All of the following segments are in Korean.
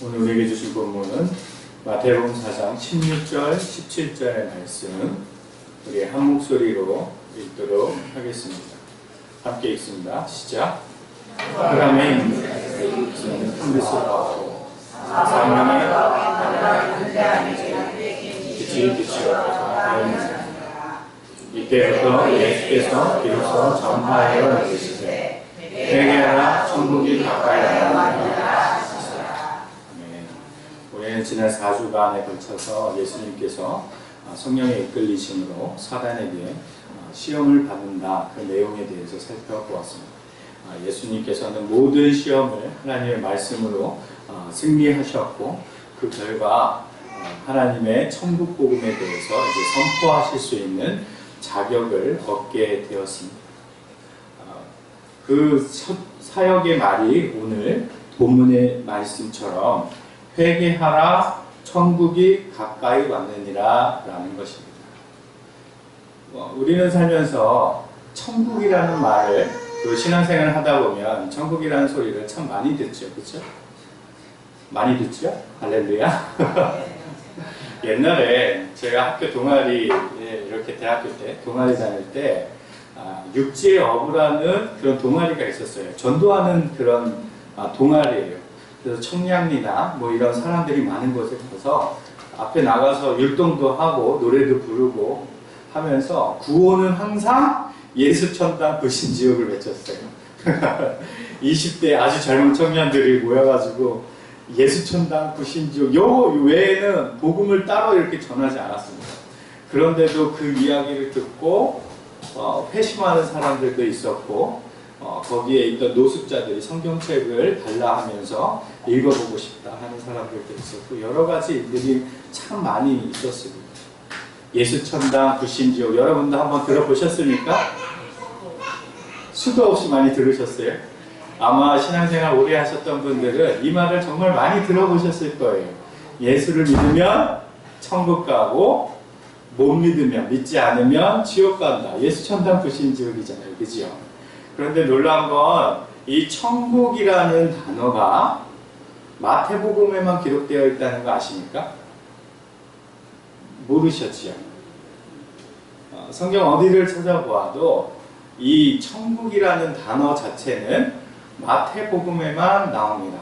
오늘 우리에게 주신 본문은 마태복음 4장 16절, 17절의 말씀 우리 한 목소리로 읽도록 하겠습니다. 함께 읽습니다. 시작. 아브라함의 인생은 큰 뜻을 받고 사명의 빛이 없어서 이때부터 예수께서 비로소 전파하여 이르시되 회개하라 천국이 가까이 왔느니라. 우리는 지난 4주간에 걸쳐서 예수님께서 성령의 이끌리심으로 사단에게 시험을 받는다 그 내용에 대해서 살펴보았습니다. 예수님께서는 모든 시험을 하나님의 말씀으로 승리하셨고 그 결과 하나님의 천국 복음에 대해서 이제 선포하실 수 있는 자격을 얻게 되었습니다. 그 사역의 말이 오늘 본문의 말씀처럼 회개하라 천국이 가까이 왔느니라 라는 것입니다. 우리는 살면서 천국이라는 말을 또 신앙생활을 하다 보면 천국이라는 소리를 참 많이 듣죠. 그렇죠? 많이 듣죠? 할렐루야. 옛날에 제가 학교 동아리 이렇게 대학교 때 동아리 다닐 때 육지의 어부라는 그런 동아리가 있었어요. 전도하는 그런 동아리예요. 그래서 청량리나 뭐 이런 사람들이 많은 곳에 가서 앞에 나가서 율동도 하고 노래도 부르고 하면서 구호는 항상 예수천당 불신지옥을 외쳤어요. 20대 아주 젊은 청년들이 모여가지고 예수천당 불신지옥 요 외에는 복음을 따로 이렇게 전하지 않았습니다. 그런데도 그 이야기를 듣고 회심하는 사람들도 있었고 거기에 있던 노숙자들이 성경책을 달라 하면서 읽어보고 싶다 하는 사람들도 있었고 여러 가지 일들이 참 많이 있었습니다. 예수천당 불신지옥 여러분도 한번 들어보셨습니까? 수도 없이 많이 들으셨어요? 아마 신앙생활 오래 하셨던 분들은 이 말을 정말 많이 들어보셨을 거예요. 예수를 믿으면 천국 가고 못 믿으면 믿지 않으면 지옥 간다. 예수천당 불신지옥이잖아요. 그죠? 그런데 놀라운 건 이 천국이라는 단어가 마태복음에만 기록되어 있다는 거 아십니까? 모르셨지요? 성경 어디를 찾아보아도 이 천국이라는 단어 자체는 마태복음에만 나옵니다.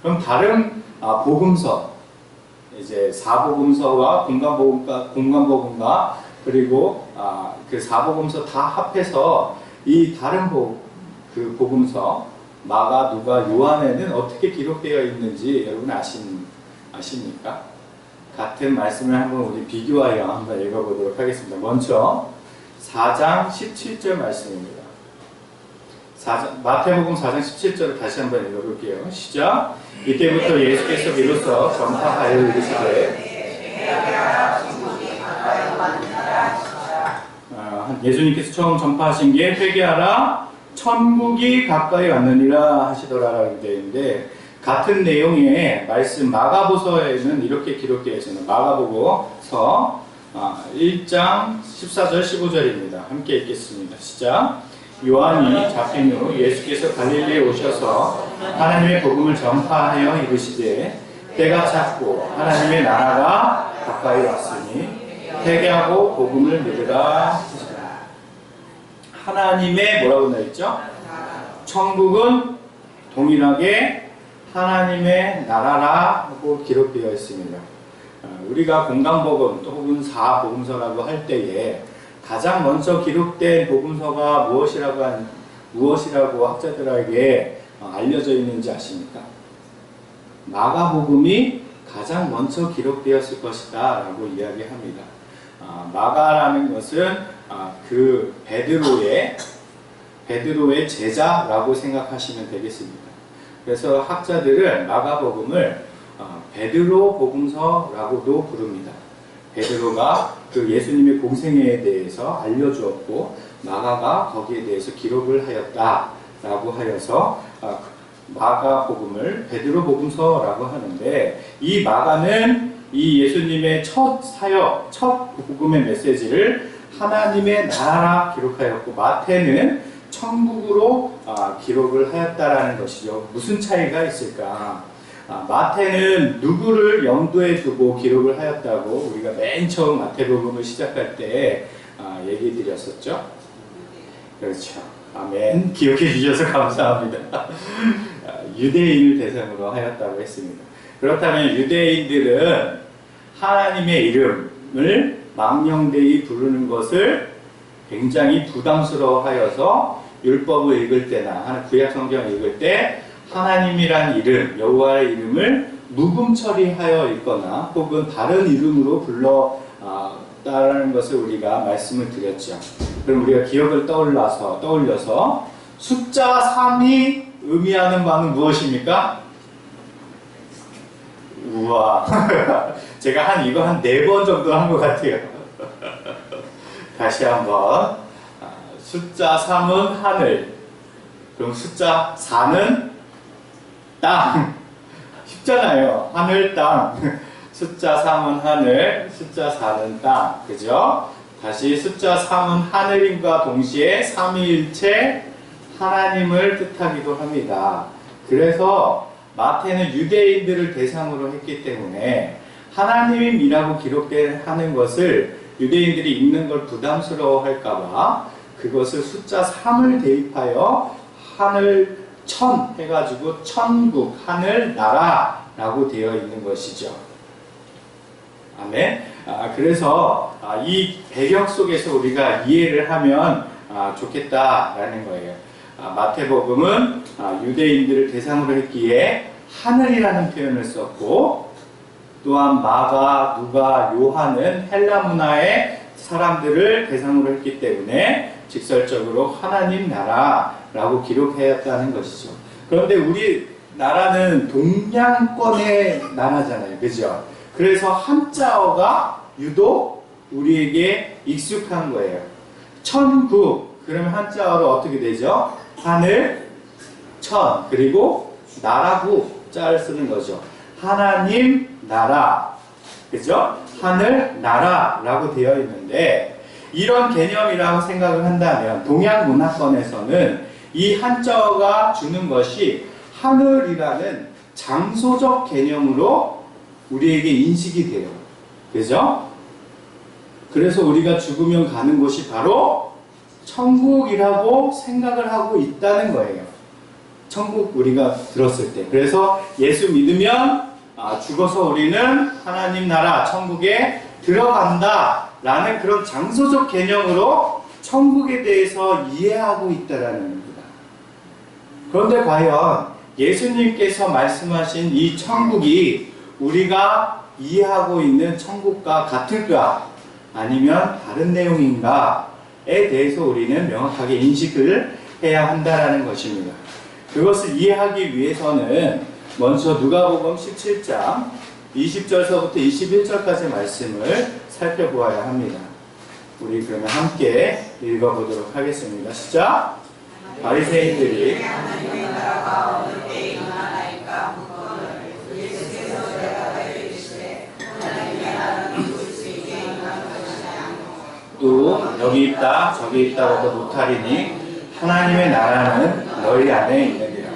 그럼 다른 복음서, 이제 사복음서와 공관복음과 그리고 그 사복음서 다 합해서 이 다른 그 복음서 마가, 누가, 요한에는 어떻게 기록되어 있는지 여러분 아십니까? 같은 말씀을 한번 우리 비교하여 한번 읽어보도록 하겠습니다. 먼저 4장 17절 말씀입니다. 마태복음 4장 17절을 다시 한번 읽어볼게요. 시작. 이때부터 예수께서 비로소 전파하여 이르시되 예수님께서 처음 전파하신 게 회개하라 천국이 가까이 왔느니라 하시더라라고 되어 있는데 같은 내용의 말씀 마가복음서에는 이렇게 기록되어 있습니다. 마가복음서 1장 14절 15절입니다. 함께 읽겠습니다. 시작. 요한이 잡힌 후 예수께서 갈릴리에 오셔서 하나님의 복음을 전파하여 이르시되 때가 찼고 하나님의 나라가 가까이 왔으니 회개하고 복음을 믿으라. 하나님의 뭐라고 나있죠? 천국은 동일하게 하나님의 나라라 하고 기록되어 있습니다. 우리가 공관복음 혹은 사복음서라고 할 때에 가장 먼저 기록된 복음서가 무엇이라고 학자들에게 알려져 있는지 아십니까? 마가복음이 가장 먼저 기록되었을 것이다 라고 이야기합니다. 마가라는 것은 그 베드로의 제자라고 생각하시면 되겠습니다. 그래서 학자들은 마가복음을 베드로 복음서라고도 부릅니다. 베드로가 그 예수님의 공생애에 대해서 알려주었고 마가가 거기에 대해서 기록을 하였다라고 하여서 마가복음을 베드로 복음서라고 하는데 이 마가는 이 예수님의 첫 사역, 첫 복음의 메시지를 하나님의 나라라 기록하였고 마태는 천국으로 기록을 하였다라는 것이죠. 무슨 차이가 있을까? 마태는 누구를 염두에 두고 기록을 하였다고 우리가 맨 처음 마태복음을 시작할 때 얘기 드렸었죠. 그렇죠. 아멘. 기억해 주셔서 감사합니다. 유대인을 대상으로 하였다고 했습니다. 그렇다면 유대인들은 하나님의 이름을 망령되이 부르는 것을 굉장히 부담스러워하여서 율법을 읽을 때나 구약 성경을 읽을 때 하나님이란 이름, 여호와의 이름을 묵음 처리하여 읽거나 혹은 다른 이름으로 불러 따르는 것을 우리가 말씀을 드렸죠. 그럼 우리가 기억을 떠올려서 숫자 3이 의미하는 바는 무엇입니까? 우와. 제가 이거 한 4번 정도 한 것 같아요. 다시 한번. 숫자 3은 하늘. 그럼 숫자 4는 땅. 쉽잖아요. 하늘, 땅. 숫자 3은 하늘, 숫자 4는 땅. 그죠? 다시 숫자 3은 하늘임과 동시에 삼위일체 하나님을 뜻하기도 합니다. 그래서 마태는 유대인들을 대상으로 했기 때문에 하나님이라고 기록하는 것을 유대인들이 읽는 걸 부담스러워할까봐 그것을 숫자 3을 대입하여 하늘 천 해가지고 천국, 하늘, 나라라고 되어 있는 것이죠. 아멘. 그래서 이 배경 속에서 우리가 이해를 하면 좋겠다라는 거예요. 마태복음은 유대인들을 대상으로 했기에 하늘이라는 표현을 썼고, 또한 마가, 누가, 요한은 헬라 문화의 사람들을 대상으로 했기 때문에 직설적으로 하나님 나라라고 기록하였다는 것이죠. 그런데 우리 나라는 동양권의 나라잖아요. 그죠? 그래서 한자어가 유독 우리에게 익숙한 거예요. 천국, 그러면 한자어로 어떻게 되죠? 하늘, 천, 그리고 나라구 자를 쓰는 거죠. 하나님, 나라, 그죠? 하늘, 나라라고 되어 있는데, 이런 개념이라고 생각을 한다면 동양 문화권에서는 이 한자어가 주는 것이 하늘이라는 장소적 개념으로 우리에게 인식이 돼요. 그죠? 그래서 우리가 죽으면 가는 곳이 바로 천국이라고 생각을 하고 있다는 거예요. 천국 우리가 들었을 때. 그래서 예수 믿으면 죽어서 우리는 하나님 나라 천국에 들어간다 라는 그런 장소적 개념으로 천국에 대해서 이해하고 있다라는 겁니다. 그런데 과연 예수님께서 말씀하신 이 천국이 우리가 이해하고 있는 천국과 같을까? 아니면 다른 내용인가에 대해서 우리는 명확하게 인식을 해야 한다는 것입니다. 그것을 이해하기 위해서는 먼저 누가복음 17장 20절서부터 21절까지 말씀을 살펴보아야 합니다. 우리 그러면 함께 읽어보도록 하겠습니다. 시작! 바리새인들이 또 여기 있다 저기 있다고도 못하리니 하나님의 나라는 너희 안에 있느니라.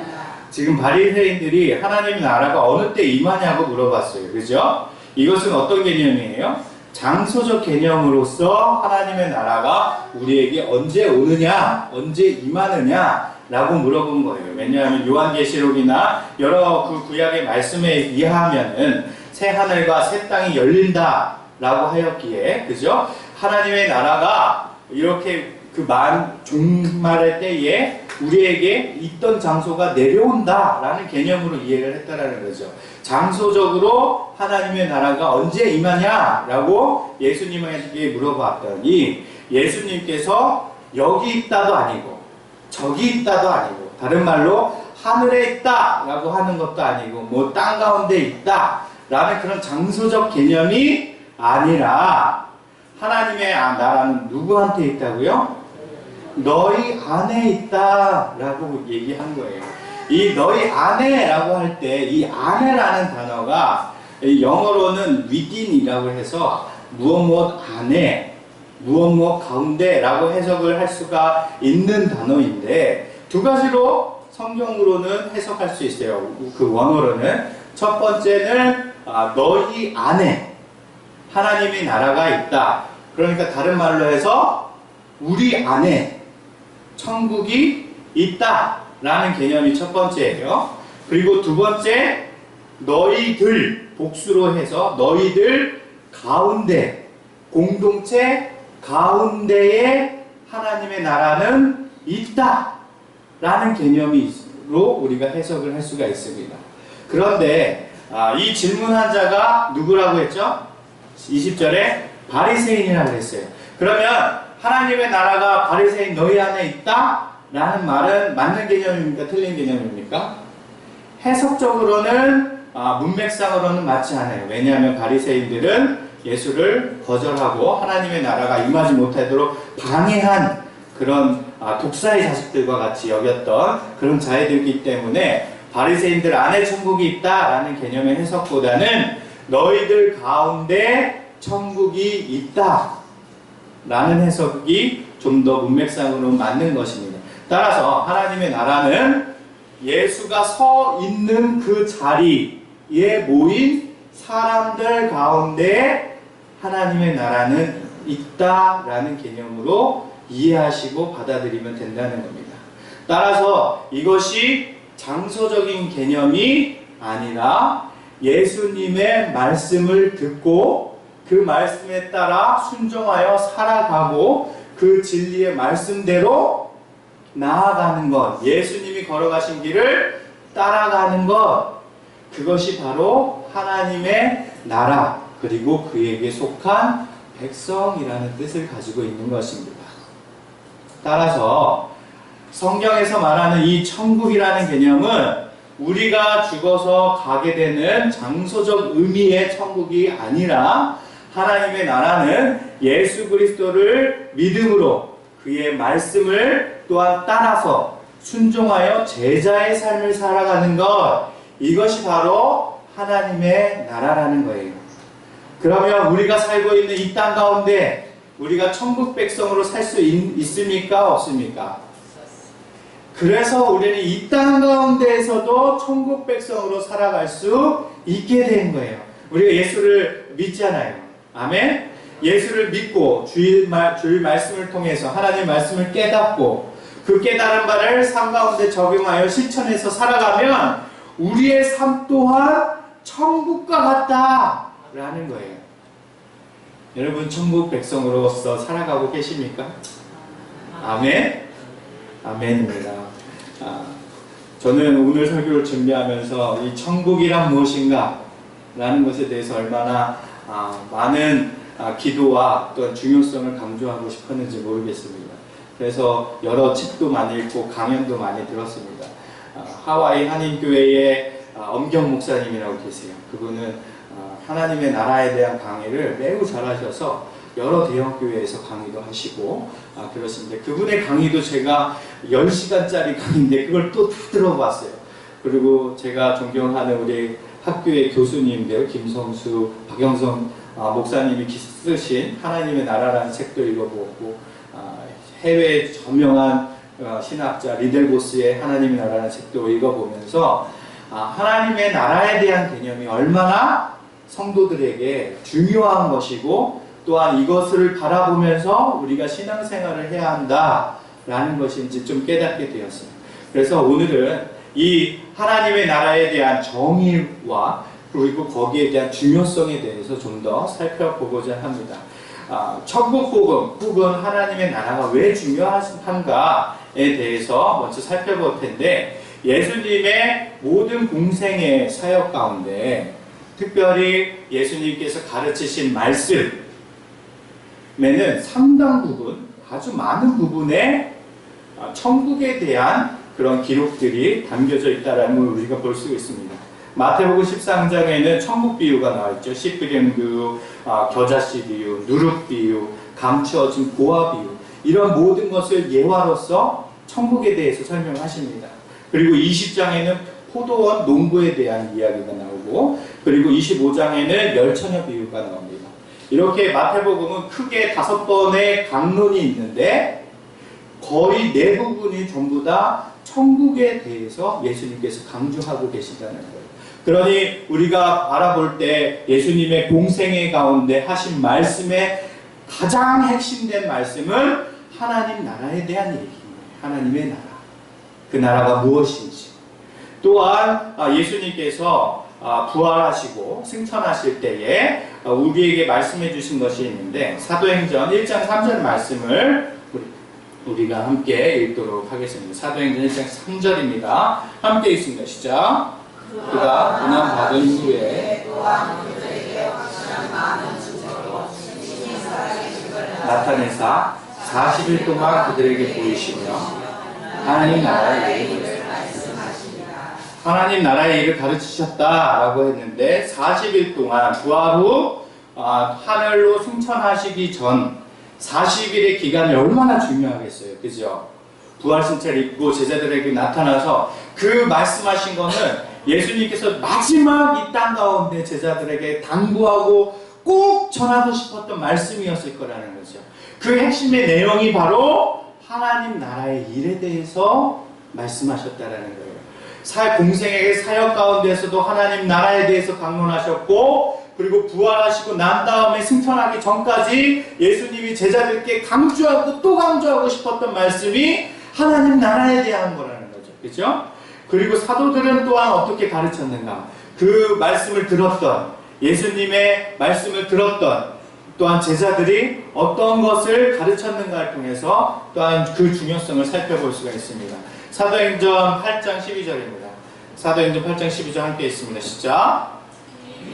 지금 바리새인들이 하나님의 나라가 어느 때 임하냐고 물어봤어요. 그죠? 이것은 어떤 개념이에요? 장소적 개념으로서 하나님의 나라가 우리에게 언제 오느냐, 언제 임하느냐 라고 물어본 거예요. 왜냐하면 요한계시록이나 여러 그 구약의 말씀에 의하면은 새 하늘과 새 땅이 열린다 라고 하였기에, 그죠? 하나님의 나라가 이렇게 그 종말의 때에 우리에게 있던 장소가 내려온다 라는 개념으로 이해를 했다라는 거죠. 장소적으로 하나님의 나라가 언제 임하냐 라고 예수님에게 물어봤더니 예수님께서 여기 있다도 아니고 저기 있다도 아니고, 다른 말로 하늘에 있다 라고 하는 것도 아니고 뭐 땅 가운데 있다 라는 그런 장소적 개념이 아니라 하나님의 나라는 누구한테 있다고요? 너희 안에 있다 라고 얘기한 거예요. 이 너희 안에라고 할 때 이 안에라는 단어가 영어로는 within이라고 해서 무엇 안에, 무엇 가운데 라고 해석을 할 수가 있는 단어인데, 두 가지로 성경으로는 해석할 수 있어요. 그 원어로는 첫 번째는 너희 안에 하나님의 나라가 있다. 그러니까 다른 말로 해서 우리 안에 천국이 있다라는 개념이 첫 번째예요. 그리고 두 번째, 너희들, 복수로 해서 너희들 가운데, 공동체 가운데에 하나님의 나라는 있다라는 개념으로 우리가 해석을 할 수가 있습니다. 그런데 이 질문한 자가 누구라고 했죠? 20절에 바리새인이라고 했어요. 그러면 하나님의 나라가 바리새인 너희 안에 있다? 라는 말은 맞는 개념입니까? 틀린 개념입니까? 해석적으로는 문맥상으로는 맞지 않아요. 왜냐하면 바리새인들은 예수를 거절하고 하나님의 나라가 임하지 못하도록 방해한 그런 독사의 자식들과 같이 여겼던 그런 자애들이기 때문에 바리새인들 안에 천국이 있다라는 개념의 해석보다는 너희들 가운데 천국이 있다 라는 해석이 좀 더 문맥상으로 맞는 것입니다. 따라서 하나님의 나라는 예수가 서 있는 그 자리에 모인 사람들 가운데 하나님의 나라는 있다라는 개념으로 이해하시고 받아들이면 된다는 겁니다. 따라서 이것이 장소적인 개념이 아니라 예수님의 말씀을 듣고 그 말씀에 따라 순종하여 살아가고 그 진리의 말씀대로 나아가는 것, 예수님이 걸어가신 길을 따라가는 것, 그것이 바로 하나님의 나라 그리고 그에게 속한 백성이라는 뜻을 가지고 있는 것입니다. 따라서 성경에서 말하는 이 천국이라는 개념은 우리가 죽어서 가게 되는 장소적 의미의 천국이 아니라 하나님의 나라는 예수 그리스도를 믿음으로 그의 말씀을 또한 따라서 순종하여 제자의 삶을 살아가는 것, 이것이 바로 하나님의 나라라는 거예요. 그러면 우리가 살고 있는 이 땅 가운데 우리가 천국 백성으로 살 수 있습니까? 없습니까? 그래서 우리는 이 땅 가운데에서도 천국 백성으로 살아갈 수 있게 된 거예요. 우리가 예수를 믿잖아요. 아멘? 예수를 믿고 주의 말씀을 통해서 하나님의 말씀을 깨닫고 그 깨달은 바를 삶 가운데 적용하여 실천해서 살아가면 우리의 삶 또한 천국과 같다라는 거예요. 여러분 천국 백성으로서 살아가고 계십니까? 아멘? 아멘입니다. 저는 오늘 설교를 준비하면서 이 천국이란 무엇인가 라는 것에 대해서 얼마나 많은 기도와 또한 중요성을 강조하고 싶었는지 모르겠습니다. 그래서 여러 책도 많이 읽고 강연도 많이 들었습니다. 하와이 한인교회의 엄경 목사님이라고 계세요. 그분은 하나님의 나라에 대한 강의를 매우 잘하셔서 여러 대형교회에서 강의도 하시고 그러신데 그분의 강의도 제가 10시간짜리 강의인데 그걸 또 다 들어봤어요. 그리고 제가 존경하는 우리 학교의 교수님들 김성수, 박영성 목사님이 쓰신 하나님의 나라라는 책도 읽어보고 해외 저명한 신학자 리델보스의 하나님의 나라라는 책도 읽어보면서 하나님의 나라에 대한 개념이 얼마나 성도들에게 중요한 것이고 또한 이것을 바라보면서 우리가 신앙생활을 해야 한다라는 것인지 좀 깨닫게 되었어요. 그래서 오늘은 이 하나님의 나라에 대한 정의와 그리고 거기에 대한 중요성에 대해서 좀 더 살펴보고자 합니다. 천국 복음 혹은 하나님의 나라가 왜 중요한가에 대해서 먼저 살펴볼 텐데 예수님의 모든 공생의 사역 가운데 특별히 예수님께서 가르치신 말씀에는 상당 부분, 아주 많은 부분에 천국에 대한 그런 기록들이 담겨져 있다는 걸 우리가 볼 수 있습니다. 마태복음 13장에는 천국 비유가 나와 있죠. 씨 뿌리는 비유, 겨자씨 비유, 누룩 비유, 감추어진 보화 비유, 이런 모든 것을 예화로서 천국에 대해서 설명하십니다. 그리고 20장에는 포도원 농부에 대한 이야기가 나오고, 그리고 25장에는 열처녀 비유가 나옵니다. 이렇게 마태복음은 크게 5번의 강론이 있는데 거의 대부분이 전부 다 천국에 대해서 예수님께서 강조하고 계시다는 거예요. 그러니 우리가 바라볼 때 예수님의 공생애 가운데 하신 말씀의 가장 핵심된 말씀은 하나님 나라에 대한 얘기인 거예요. 하나님의 나라. 그 나라가 무엇인지. 또한 예수님께서 부활하시고 승천하실 때에 우리에게 말씀해 주신 것이 있는데 사도행전 1장 3절 말씀을 우리가 함께 읽도록 하겠습니다. 사도행전 1장 3절입니다. 함께 읽습니다. 시작. 그가 고난받은 후에 나타내사 40일 동안 그들에게 보이시며 하나님 나라의 일을 가르치셨다라고 했는데 40일 동안 부활 후 하늘로 승천하시기 전 40일의 기간이 얼마나 중요하겠어요. 그죠? 부활 승차를 입고 제자들에게 나타나서 그 말씀하신 거는 예수님께서 마지막 이 땅 가운데 제자들에게 당부하고 꼭 전하고 싶었던 말씀이었을 거라는 거죠. 그 핵심의 내용이 바로 하나님 나라의 일에 대해서 말씀하셨다라는 거예요. 공생애의 사역 가운데서도 하나님 나라에 대해서 강론하셨고, 그리고 부활하시고 난 다음에 승천하기 전까지 예수님이 제자들께 강조하고 또 강조하고 싶었던 말씀이 하나님 나라에 대한 거라는 거죠. 그렇죠? 그리고 사도들은 또한 어떻게 가르쳤는가? 그 말씀을 들었던, 예수님의 말씀을 들었던 또한 제자들이 어떤 것을 가르쳤는가를 통해서 또한 그 중요성을 살펴볼 수가 있습니다. 사도행전 8장 12절입니다. 사도행전 8장 12절 함께 있습니다. 시작.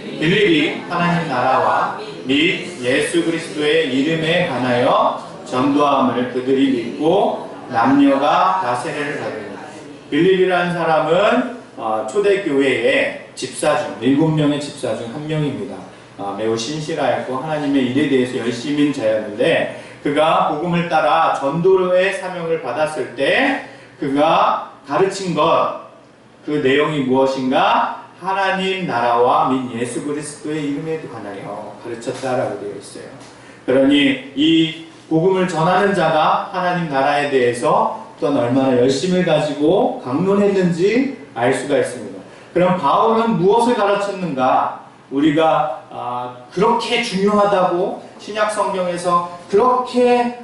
빌립이 하나님 나라와 및 예수 그리스도의 이름에 관하여 전도함을 그들이 믿고 남녀가 다 세례를 받으니. 빌립이라는 사람은 초대교회의 집사 중 7명의 집사 중 한 명입니다. 매우 신실하였고 하나님의 일에 대해서 열심인 자였는데, 그가 복음을 따라 전도의 사명을 받았을 때 그가 가르친 것, 그 내용이 무엇인가? 하나님 나라와 및 예수 그리스도의 이름에 관하여 가르쳤다라고 되어 있어요. 그러니 이 복음을 전하는 자가 하나님 나라에 대해서 또한 얼마나 열심을 가지고 강론했는지 알 수가 있습니다. 그럼 바울은 무엇을 가르쳤는가? 우리가 그렇게 중요하다고 신약 성경에서 그렇게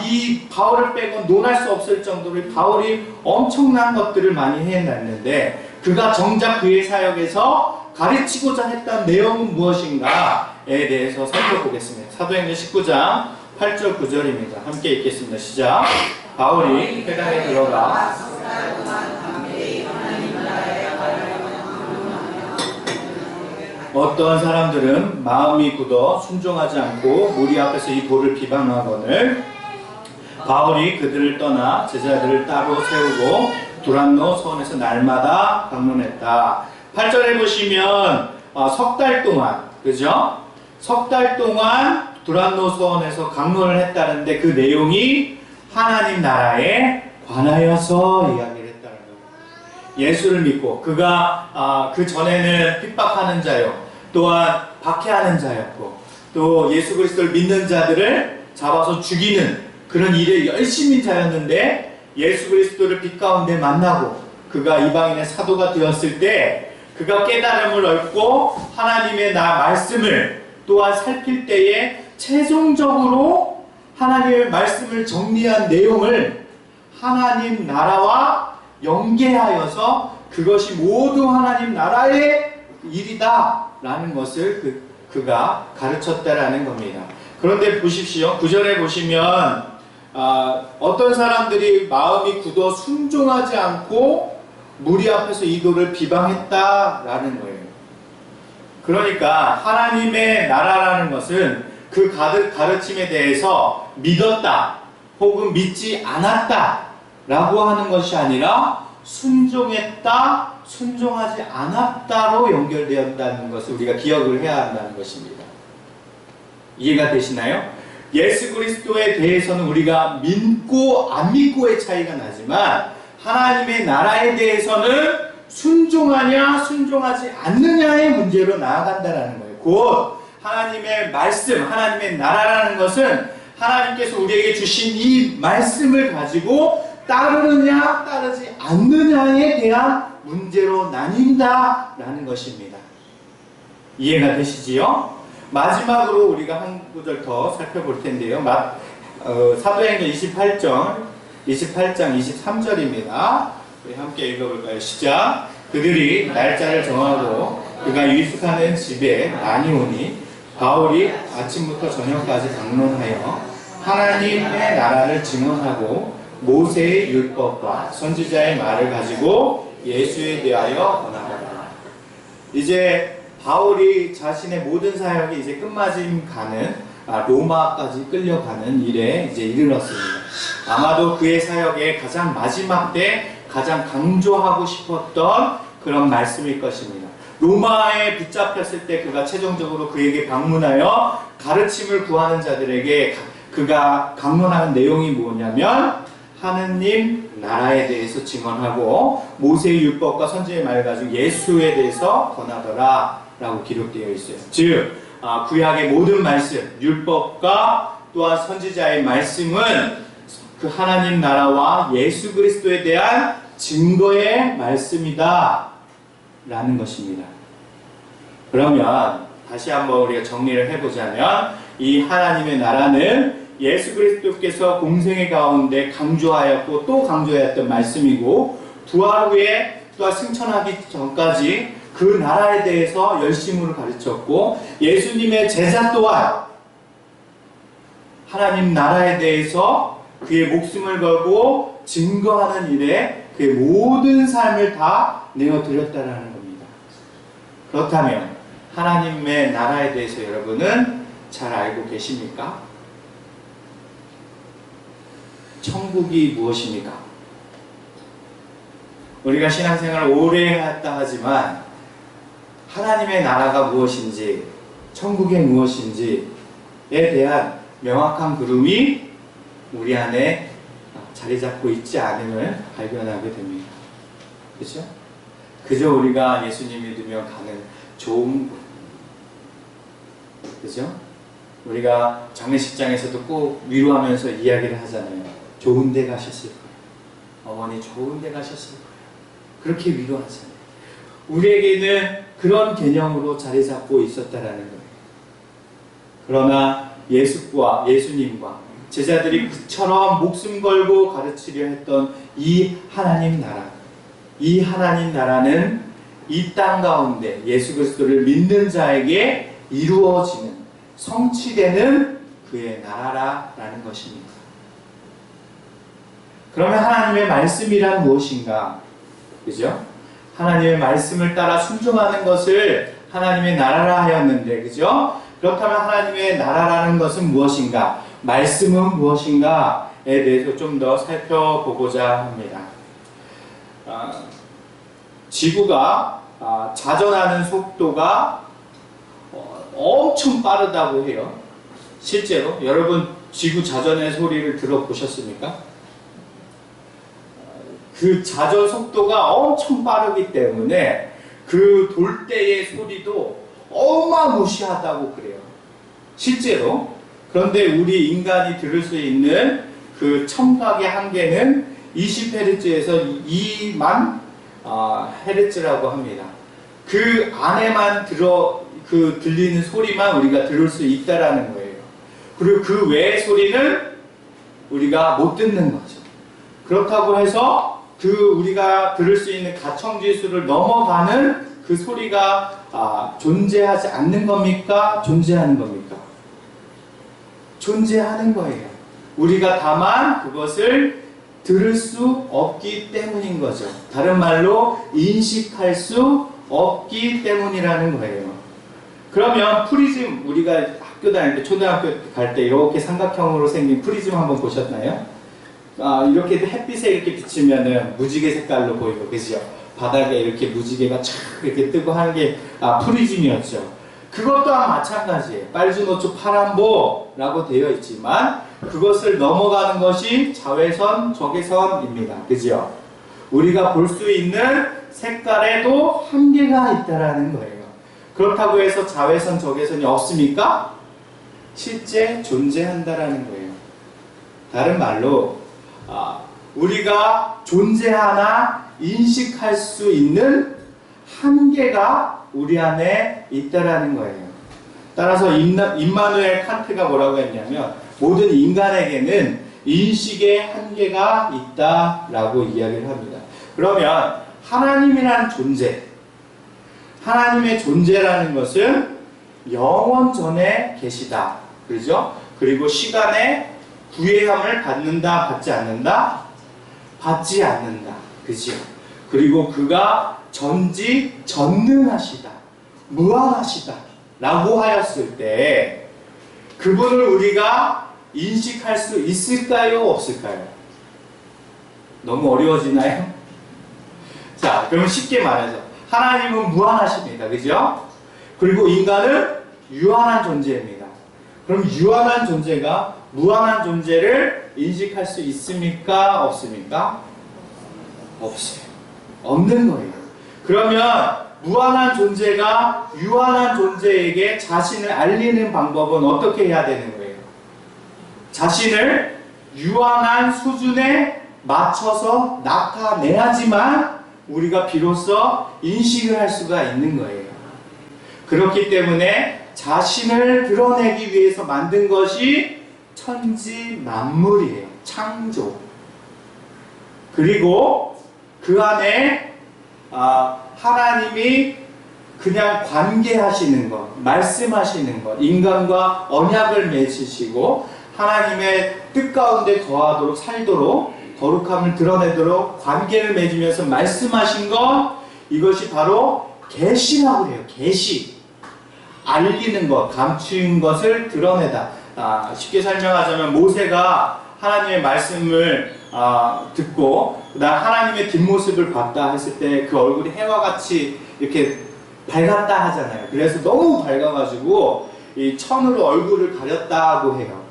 이 바울을 빼고 논할 수 없을 정도로 바울이 엄청난 것들을 많이 해놨는데, 그가 정작 그의 사역에서 가르치고자 했던 내용은 무엇인가에 대해서 살펴보겠습니다. 사도행전 19장 8절 9절입니다. 함께 읽겠습니다. 시작. 바울이 회당에 들어가 어떤 사람들은 마음이 굳어 순종하지 않고 무리 앞에서 이 도를 비방하거늘 바울이 그들을 떠나 제자들을 따로 세우고 두란노 서원에서 날마다 방문했다. 8절에 보시면 석 달 동안, 그죠? 석 달 동안 두란노 서원에서 강론을 했다는데 그 내용이 하나님 나라에 관하여서 이야기를 했다는 거예요. 예수를 믿고 그가 그 전에는 핍박하는 자요, 또한 박해하는 자였고, 또 예수 그리스도를 믿는 자들을 잡아서 죽이는 그런 일에 열심인 자였는데, 예수 그리스도를 빛 가운데 만나고 그가 이방인의 사도가 되었을 때 그가 깨달음을 얻고 하나님의 말씀을 또한 살필 때에 최종적으로 하나님의 말씀을 정리한 내용을 하나님 나라와 연계하여서 그것이 모두 하나님 나라의 일이다 라는 것을 그가 가르쳤다라는 겁니다. 그런데 보십시오. 9절에 보시면 어떤 사람들이 마음이 굳어 순종하지 않고 무리 앞에서 이 도를 비방했다라는 거예요. 그러니까 하나님의 나라라는 것은 그 가르침에 대해서 믿었다 혹은 믿지 않았다 라고 하는 것이 아니라 순종했다, 순종하지 않았다로 연결되었다는 것을 우리가 기억을 해야 한다는 것입니다. 이해가 되시나요? 예수 그리스도에 대해서는 우리가 믿고 안 믿고의 차이가 나지만 하나님의 나라에 대해서는 순종하냐 순종하지 않느냐의 문제로 나아간다는 거예요. 곧 하나님의 말씀, 하나님의 나라라는 것은 하나님께서 우리에게 주신 이 말씀을 가지고 따르느냐 따르지 않느냐에 대한 문제로 나뉜다라는 것입니다. 이해가 되시지요? 마지막으로 우리가 한 구절 더 살펴볼 텐데요. 사도행전 28장 23절입니다. 우리 함께 읽어볼까요? 시작. 그들이 날짜를 정하고 그가 유숙하는 집에 많이 오니 바울이 아침부터 저녁까지 방문하여 하나님의 나라를 증언하고 모세의 율법과 선지자의 말을 가지고 예수에 대하여 권하더라. 이제 바울이 자신의 모든 사역이 이제 끝마침 가는 로마까지 끌려가는 일에 이제 이르렀습니다. 아마도 그의 사역의 가장 마지막 때 가장 강조하고 싶었던 그런 말씀일 것입니다. 로마에 붙잡혔을 때 그가 최종적으로 그에게 방문하여 가르침을 구하는 자들에게 그가 강론하는 내용이 뭐냐면 하느님 나라에 대해서 증언하고 모세의 율법과 선지자의 말을 가지고 예수에 대해서 권하더라 라고 기록되어 있어요. 즉 구약의 모든 말씀, 율법과 또한 선지자의 말씀은 그 하나님 나라와 예수 그리스도에 대한 증거의 말씀이다 라는 것입니다. 그러면 다시 한번 우리가 정리를 해보자면 이 하나님의 나라는 예수 그리스도께서 공생의 가운데 강조하였고 또 강조하였던 말씀이고 부활 후에 또한 승천하기 전까지 그 나라에 대해서 열심으로 가르쳤고 예수님의 제자 또한 하나님 나라에 대해서 그의 목숨을 걸고 증거하는 일에 그의 모든 삶을 다 내어드렸다라는 겁니다. 그렇다면 하나님의 나라에 대해서 여러분은 잘 알고 계십니까? 천국이 무엇입니까? 우리가 신앙생활을 오래 했다 하지만 하나님의 나라가 무엇인지 천국이 무엇인지에 대한 명확한 그림이 우리 안에 자리 잡고 있지 않음을 발견하게 됩니다. 그렇죠? 그저 우리가 예수님 믿으며 가는 좋은 곳, 그렇죠? 우리가 장례식장에서도 꼭 위로하면서 이야기를 하잖아요. 좋은 데 가셨을 거예요. 어머니 좋은 데 가셨을 거예요. 그렇게 위로하잖아요. 우리에게는 그런 개념으로 자리 잡고 있었다라는 거예요. 그러나 예수님과 제자들이 그처럼 목숨 걸고 가르치려 했던 이 하나님 나라는 이 땅 가운데 예수 그리스도를 믿는 자에게 이루어지는 성취되는 그의 나라라는 것입니다. 그러면 하나님의 말씀이란 무엇인가? 그죠? 하나님의 말씀을 따라 순종하는 것을 하나님의 나라라 하였는데, 그죠? 그렇다면 하나님의 나라라는 것은 무엇인가? 말씀은 무엇인가에 대해서 좀 더 살펴보고자 합니다. 지구가 자전하는 속도가 엄청 빠르다고 해요. 실제로 여러분 지구 자전의 소리를 들어보셨습니까? 그 자전 속도가 엄청 빠르기 때문에 그 돌 때의 소리도 어마무시하다고 그래요. 실제로. 그런데 우리 인간이 들을 수 있는 그 청각의 한계는 20Hz에서 2만 헤르츠라고 합니다. 그 안에만 들리는 소리만 우리가 들을 수 있다라는 거예요. 그리고 그 외의 소리는 우리가 못 듣는 거죠. 그렇다고 해서 우리가 들을 수 있는 가청지수를 넘어가는 그 소리가 존재하지 않는 겁니까? 존재하는 겁니까? 존재하는 거예요. 우리가 다만 그것을 들을 수 없기 때문인 거죠. 다른 말로 인식할 수 없기 때문이라는 거예요. 그러면 프리즘, 우리가 학교 다닐 때, 초등학교 갈 때 이렇게 삼각형으로 생긴 프리즘 한번 보셨나요? 이렇게 햇빛에 이렇게 비치면은 무지개 색깔로 보이고, 그죠? 바닥에 이렇게 무지개가 촥 이렇게 뜨고 하는 게 프리즘이었죠. 그것 또한 마찬가지예요. 빨주노초 파란보라고 되어 있지만 그것을 넘어가는 것이 자외선, 적외선입니다. 그죠? 우리가 볼 수 있는 색깔에도 한계가 있다라는 거예요. 그렇다고 해서 자외선, 적외선이 없습니까? 실제 존재한다라는 거예요. 다른 말로 우리가 존재하나 인식할 수 있는 한계가 우리 안에 있다라는 거예요. 따라서 임마누엘 칸트가 뭐라고 했냐면 모든 인간에게는 인식의 한계가 있다라고 이야기를 합니다. 그러면 하나님이라는 존재, 하나님의 존재라는 것은 영원 전에 계시다. 그렇죠? 그리고 시간에 구애함을 받는다, 받지 않는다? 받지 않는다. 그죠? 그리고 그가 전지전능하시다. 무한하시다. 라고 하였을 때 그분을 우리가 인식할 수 있을까요? 없을까요? 너무 어려워지나요? 자, 그러면 쉽게 말해서 하나님은 무한하십니다. 그죠? 그리고 인간은 유한한 존재입니다. 그럼 유한한 존재가 무한한 존재를 인식할 수 있습니까? 없습니까? 없어요. 없는 거예요. 그러면 무한한 존재가 유한한 존재에게 자신을 알리는 방법은 어떻게 해야 되는 거예요? 자신을 유한한 수준에 맞춰서 나타내야지만 우리가 비로소 인식을 할 수가 있는 거예요. 그렇기 때문에 자신을 드러내기 위해서 만든 것이 천지 만물이에요. 창조. 그리고 그 안에 하나님이 그냥 관계하시는 것, 말씀하시는 것, 인간과 언약을 맺으시고 하나님의 뜻 가운데 거하도록 살도록 거룩함을 드러내도록 관계를 맺으면서 말씀하신 것, 이것이 바로 계시라고 해요. 계시. 알리는 것, 감추인 것을 드러내다. 쉽게 설명하자면 모세가 하나님의 말씀을 듣고 그다음 하나님의 뒷모습을 봤다 했을 때 그 얼굴이 해와 같이 이렇게 밝았다 하잖아요. 그래서 너무 밝아가지고 이 천으로 얼굴을 가렸다고 해요.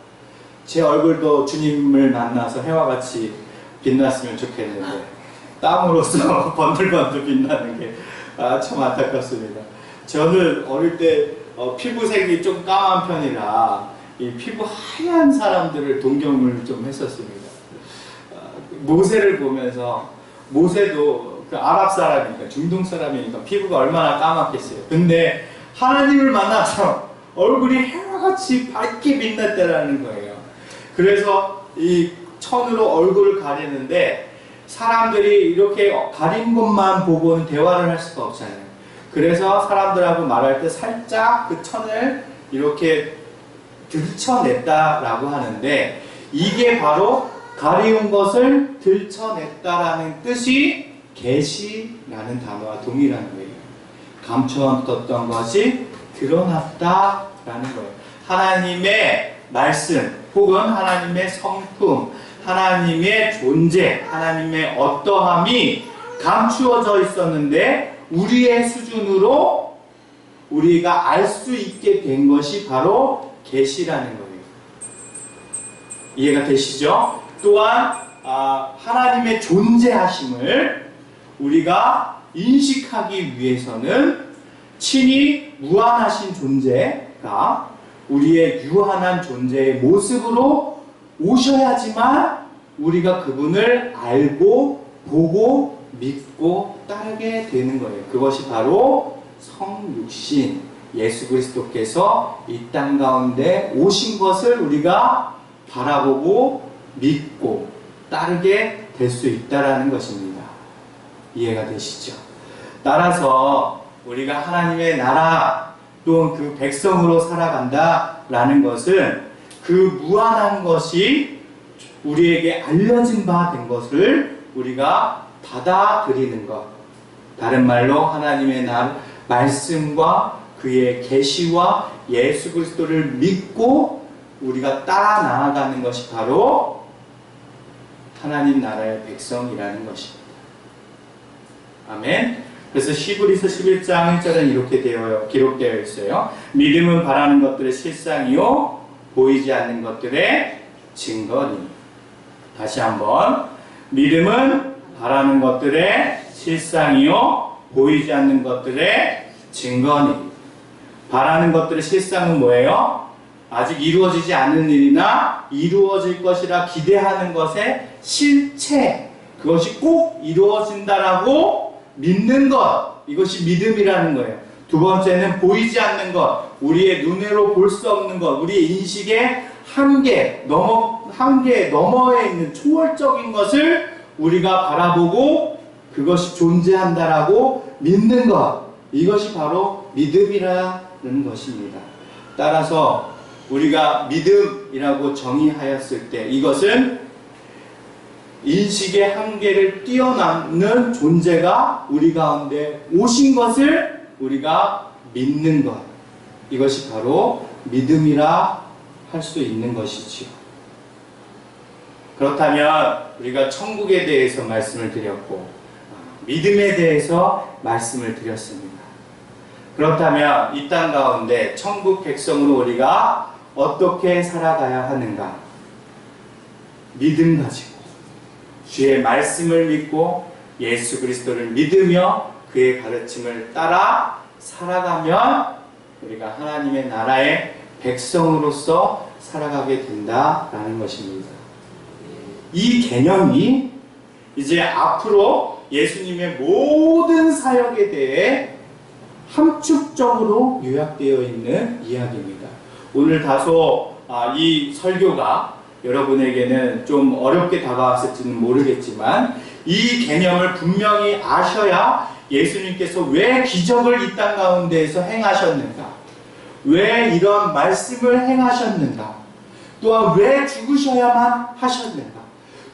제 얼굴도 주님을 만나서 해와 같이 빛났으면 좋겠는데 땀으로써 번들번들 빛나는 게 참 안타깝습니다. 저는 어릴 때 피부색이 좀 까만 편이라 이 피부 하얀 사람들을 동경을 좀 했었습니다. 모세를 보면서 모세도 그 아랍 사람이니까 중동 사람이니까 피부가 얼마나 까맣겠어요. 근데 하나님을 만나서 얼굴이 해와 같이 밝게 빛났다라는 거예요. 그래서 이 천으로 얼굴을 가리는데 사람들이 이렇게 가린 것만 보고는 대화를 할 수가 없잖아요. 그래서 사람들하고 말할 때 살짝 그 천을 이렇게 들춰냈다라고 하는데 이게 바로 가리운 것을 들춰냈다라는 뜻이 계시라는 단어와 동일한 거예요. 감춰뒀던 것이 드러났다라는 거예요. 하나님의 말씀 혹은 하나님의 성품, 하나님의 존재, 하나님의 어떠함이 감추어져 있었는데 우리의 수준으로 우리가 알 수 있게 된 것이 바로 계시라는 거예요. 이해가 되시죠? 또한 하나님의 존재하심을 우리가 인식하기 위해서는 친히 무한하신 존재가 우리의 유한한 존재의 모습으로 오셔야지만 우리가 그분을 알고 보고 믿고 따르게 되는 거예요. 그것이 바로 성육신 예수 그리스도께서 이 땅 가운데 오신 것을 우리가 바라보고 믿고 따르게 될 수 있다라는 것입니다. 이해가 되시죠? 따라서 우리가 하나님의 나라 또는 그 백성으로 살아간다라는 것은 그 무한한 것이 우리에게 알려진 바 된 것을 우리가 받아들이는 것. 다른 말로 하나님의 말씀과 그의 계시와 예수 그리스도를 믿고 우리가 따라 나아가는 것이 바로 하나님 나라의 백성이라는 것입니다. 아멘. 그래서 히브리서 11장 1절은 이렇게 기록되어 있어요. 믿음은 바라는 것들의 실상이요 보이지 않는 것들의 증거니. 다시 한번 믿음은 바라는 것들의 실상이요 보이지 않는 것들의 증거니. 바라는 것들의 실상은 뭐예요? 아직 이루어지지 않은 일이나 이루어질 것이라 기대하는 것의 실체, 그것이 꼭 이루어진다라고 믿는 것, 이것이 믿음이라는 거예요. 두 번째는 보이지 않는 것, 우리의 눈으로 볼 수 없는 것, 우리의 인식의 한계에 너머에 있는 초월적인 것을 우리가 바라보고 그것이 존재한다라고 믿는 것, 이것이 바로 믿음이라는 것입니다. 따라서 우리가 믿음이라고 정의하였을 때 이것은 인식의 한계를 뛰어넘는 존재가 우리 가운데 오신 것을 우리가 믿는 것, 이것이 바로 믿음이라 할 수 있는 것이지요. 그렇다면 우리가 천국에 대해서 말씀을 드렸고 믿음에 대해서 말씀을 드렸습니다. 그렇다면 이 땅 가운데 천국 백성으로 우리가 어떻게 살아가야 하는가? 믿음 가지고 주의 말씀을 믿고 예수 그리스도를 믿으며 그의 가르침을 따라 살아가면 우리가 하나님의 나라의 백성으로서 살아가게 된다라는 것입니다. 이 개념이 이제 앞으로 예수님의 모든 사역에 대해 함축적으로 요약되어 있는 이야기입니다. 오늘 다소 이 설교가 여러분에게는 좀 어렵게 다가왔을지는 모르겠지만 이 개념을 분명히 아셔야 예수님께서 왜 기적을 이 땅 가운데에서 행하셨는가, 왜 이런 말씀을 행하셨는가, 또한 왜 죽으셔야만 하셨는가,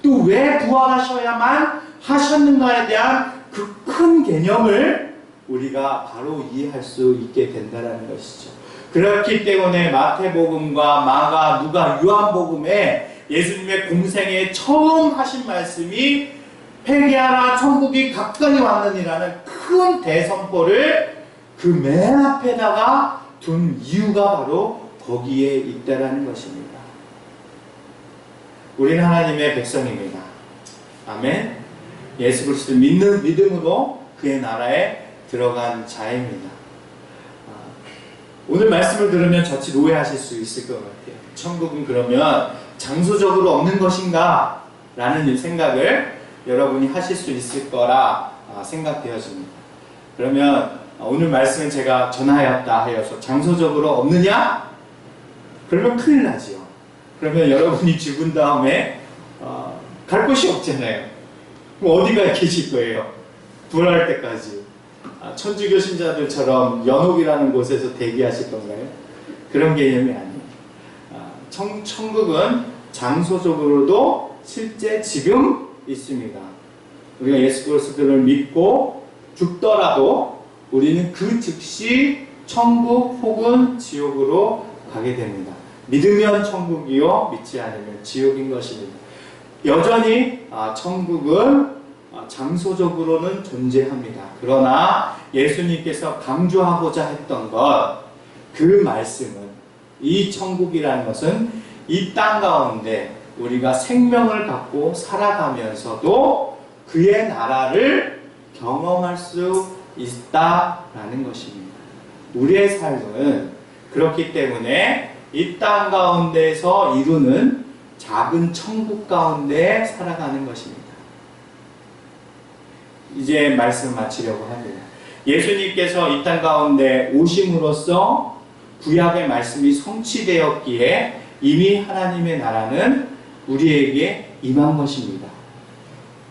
또 왜 부활하셔야만 하셨는가에 대한 그 큰 개념을 우리가 바로 이해할 수 있게 된다는 것이죠. 그렇기 때문에 마태복음과 마가, 누가, 요한복음에 예수님의 공생에 처음 하신 말씀이 회개하라 천국이 가까이 왔느니라는 큰 대선포를 그 맨 앞에다가 둔 이유가 바로 거기에 있다라는 것입니다. 우리는 하나님의 백성입니다. 아멘. 예수 그리스도 믿는 믿음으로 그의 나라에 들어간 자입니다. 오늘 말씀을 들으면 자칫 오해하실 수 있을 것 같아요. 천국은 그러면 장소적으로 없는 것인가? 라는 생각을 여러분이 하실 수 있을 거라 생각되어집니다. 그러면 오늘 말씀을 제가 전하였다 하여서 장소적으로 없느냐? 그러면 큰일 나지요. 그러면 여러분이 죽은 다음에 갈 곳이 없잖아요. 그럼 어디가 계실 거예요? 부활할 때까지. 천주교 신자들처럼 연옥이라는 곳에서 대기하실 건가요? 그런 개념이 아니에요. 천국은 장소적으로도 실제 지금 있습니다. 우리가 예수 그리스도를 믿고 죽더라도 우리는 그 즉시 천국 혹은 지옥으로 가게 됩니다. 믿으면 천국이요, 믿지 않으면 지옥인 것입니다. 여전히 천국은 장소적으로는 존재합니다. 그러나 예수님께서 강조하고자 했던 것, 그 말씀은, 이 천국이라는 것은 이 땅 가운데 우리가 생명을 갖고 살아가면서도 그의 나라를 경험할 수 있다라는 것입니다. 우리의 삶은 그렇기 때문에 이 땅 가운데서 이루는 작은 천국 가운데 살아가는 것입니다. 이제 말씀 마치려고 합니다. 예수님께서 이 땅 가운데 오심으로써 구약의 말씀이 성취되었기에 이미 하나님의 나라는 우리에게 임한 것입니다.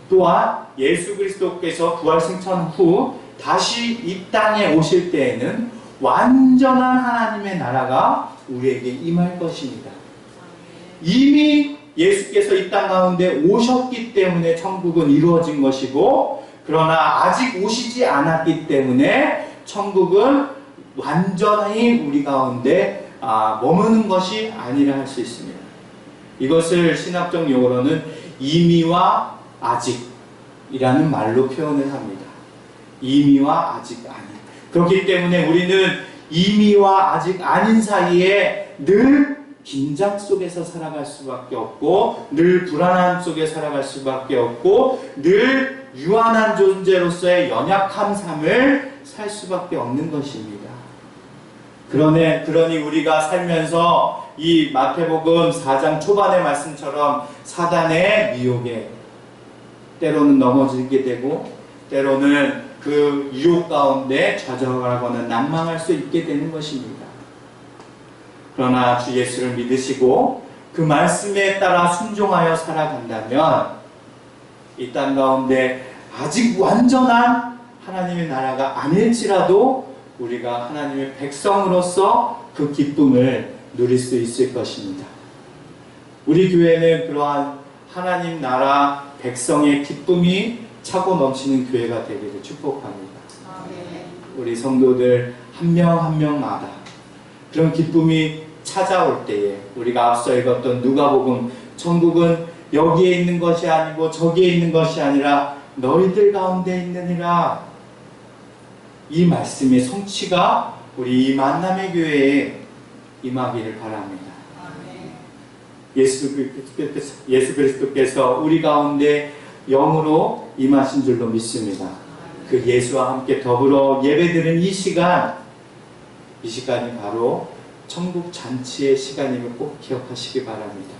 또한 예수 그리스도께서 부활 승천 후 다시 이 땅에 오실 때에는 완전한 하나님의 나라가 우리에게 임할 것입니다. 이미 예수께서 이 땅 가운데 오셨기 때문에 천국은 이루어진 것이고, 그러나 아직 오시지 않았기 때문에 천국은 완전히 우리 가운데 머무는 것이 아니라 할 수 있습니다. 이것을 신학적 용어로는 이미와 아직이라는 말로 표현을 합니다. 이미와 아직 아닌. 그렇기 때문에 우리는 이미와 아직 아닌 사이에 늘 긴장 속에서 살아갈 수밖에 없고, 늘 불안함 속에 살아갈 수밖에 없고, 늘 유한한 존재로서의 연약한 삶을 살 수밖에 없는 것입니다. 그러니 우리가 살면서 이 마태복음 4장 초반의 말씀처럼 사단의 미혹에 때로는 넘어지게 되고 때로는 그 유혹 가운데 좌절하거나 난망할 수 있게 되는 것입니다. 그러나 주 예수를 믿으시고 그 말씀에 따라 순종하여 살아간다면 이 땅 가운데 아직 완전한 하나님의 나라가 아닐지라도 우리가 하나님의 백성으로서 그 기쁨을 누릴 수 있을 것입니다. 우리 교회는 그러한 하나님 나라 백성의 기쁨이 차고 넘치는 교회가 되기를 축복합니다. 우리 성도들 한 명 한 명마다 그런 기쁨이 찾아올 때에 우리가 앞서 읽었던 누가복음 천국은 여기에 있는 것이 아니고 저기에 있는 것이 아니라 너희들 가운데 있느니라, 이 말씀의 성취가 우리 이 만남의 교회에 임하기를 바랍니다. 예수 그리스도께서 우리 가운데 영으로 임하신 줄로 믿습니다. 그 예수와 함께 더불어 예배드리는 이 시간이 바로 천국 잔치의 시간임을 꼭 기억하시기 바랍니다.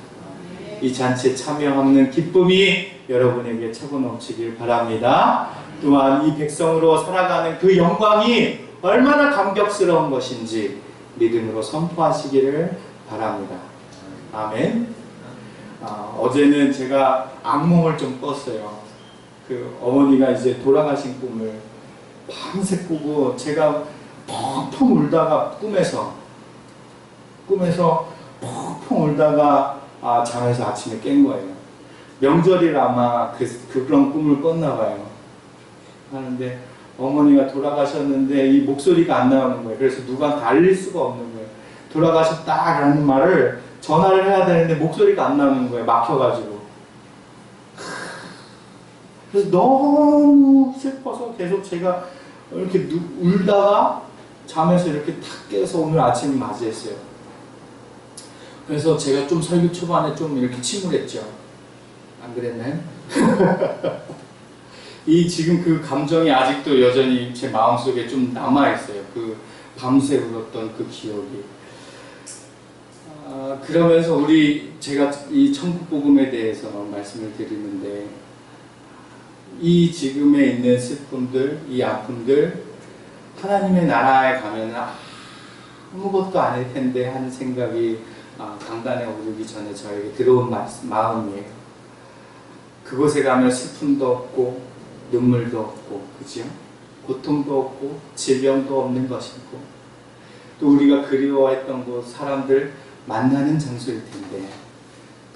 이 잔치에 참여하는 기쁨이 여러분에게 차고 넘치길 바랍니다. 또한 이 백성으로 살아가는 그 영광이 얼마나 감격스러운 것인지 믿음으로 선포하시기를 바랍니다. 아멘. 어제는 제가 악몽을 좀 꿨어요. 그 어머니가 이제 돌아가신 꿈을 밤새 꾸고 제가 펑펑 울다가 꿈에서 펑펑 울다가 잠에서 아침에 깬 거예요. 명절이라 아마 그런 꿈을 꿨나 봐요. 하는데 어머니가 돌아가셨는데 이 목소리가 안 나오는 거예요. 그래서 누구한테 알릴 수가 없는 거예요. 돌아가셨다라는 말을 전화를 해야 되는데 목소리가 안 나오는 거예요. 막혀가지고. 그래서 너무 슬퍼서 계속 제가 이렇게 울다가 잠에서 이렇게 탁 깨서 오늘 아침을 맞이했어요. 그래서 제가 좀 설교 초반에 좀 이렇게 침울했죠. 안 그랬나요? 지금 그 감정이 아직도 여전히 제 마음속에 좀 남아있어요. 그 밤새 울었던 그 기억이. 그러면서 제가 이 천국복음에 대해서 말씀을 드리는데, 이 지금에 있는 슬픔들, 이 아픔들, 하나님의 나라에 가면 아무것도 아닐 텐데 하는 생각이 강단에 오르기 전에 저에게 들어온 마음이에요. 그곳에 가면 슬픔도 없고 눈물도 없고, 그죠? 고통도 없고 질병도 없는 것이고, 또 우리가 그리워했던 곳, 사람들 만나는 장소일 텐데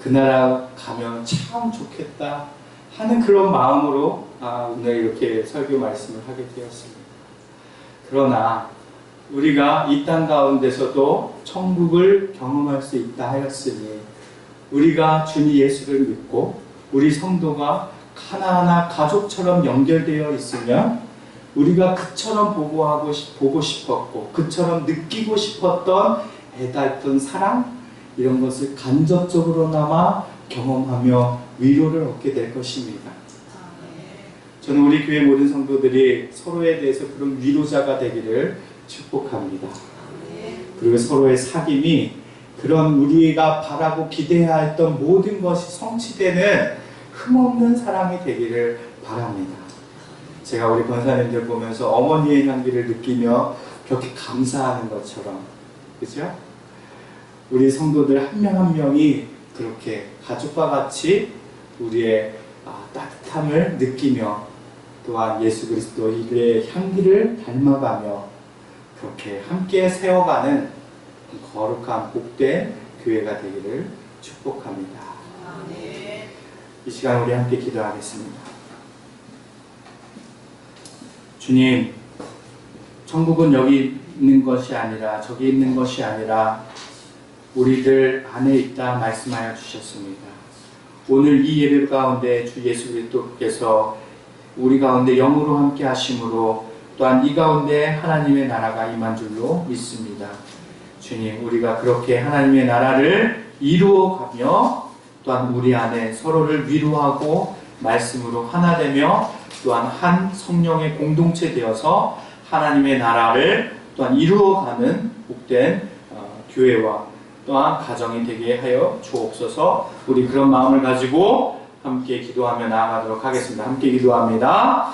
그 나라 가면 참 좋겠다 하는 그런 마음으로 오늘 이렇게 설교 말씀을 하게 되었습니다. 그러나 우리가 이 땅 가운데서도 천국을 경험할 수 있다 하였으니, 우리가 주님 예수를 믿고 우리 성도가 하나하나 가족처럼 연결되어 있으면 우리가 그처럼 보고 싶었고 그처럼 느끼고 싶었던 애달픈 사랑, 이런 것을 간접적으로나마 경험하며 위로를 얻게 될 것입니다. 저는 우리 교회 모든 성도들이 서로에 대해서 그런 위로자가 되기를 축복합니다. 그리고 서로의 사귐이 그런 우리가 바라고 기대해야 했던 모든 것이 성취되는 흠없는 사랑이 되기를 바랍니다. 제가 우리 권사님들 보면서 어머니의 향기를 느끼며 그렇게 감사하는 것처럼, 그죠? 우리 성도들 한 명 한 명이 그렇게 가족과 같이 우리의 따뜻함을 느끼며 또한 예수 그리스도의 향기를 닮아가며 그렇게 함께 세워가는 거룩한 복된 교회가 되기를 축복합니다. 이 시간 우리 함께 기도하겠습니다. 주님, 천국은 여기 있는 것이 아니라 저기 있는 것이 아니라 우리들 안에 있다 말씀하여 주셨습니다. 오늘 이 예배 가운데 주 예수 그리스도께서 우리 가운데 영으로 함께 하심으로 또한 이 가운데 하나님의 나라가 임한 줄로 믿습니다. 주님, 우리가 그렇게 하나님의 나라를 이루어가며 또한 우리 안에 서로를 위로하고 말씀으로 하나 되며 또한 한 성령의 공동체 되어서 하나님의 나라를 또한 이루어가는 복된 교회와 또한 가정이 되게 하여 주옵소서. 우리 그런 마음을 가지고 함께 기도하며 나아가도록 하겠습니다. 함께 기도합니다.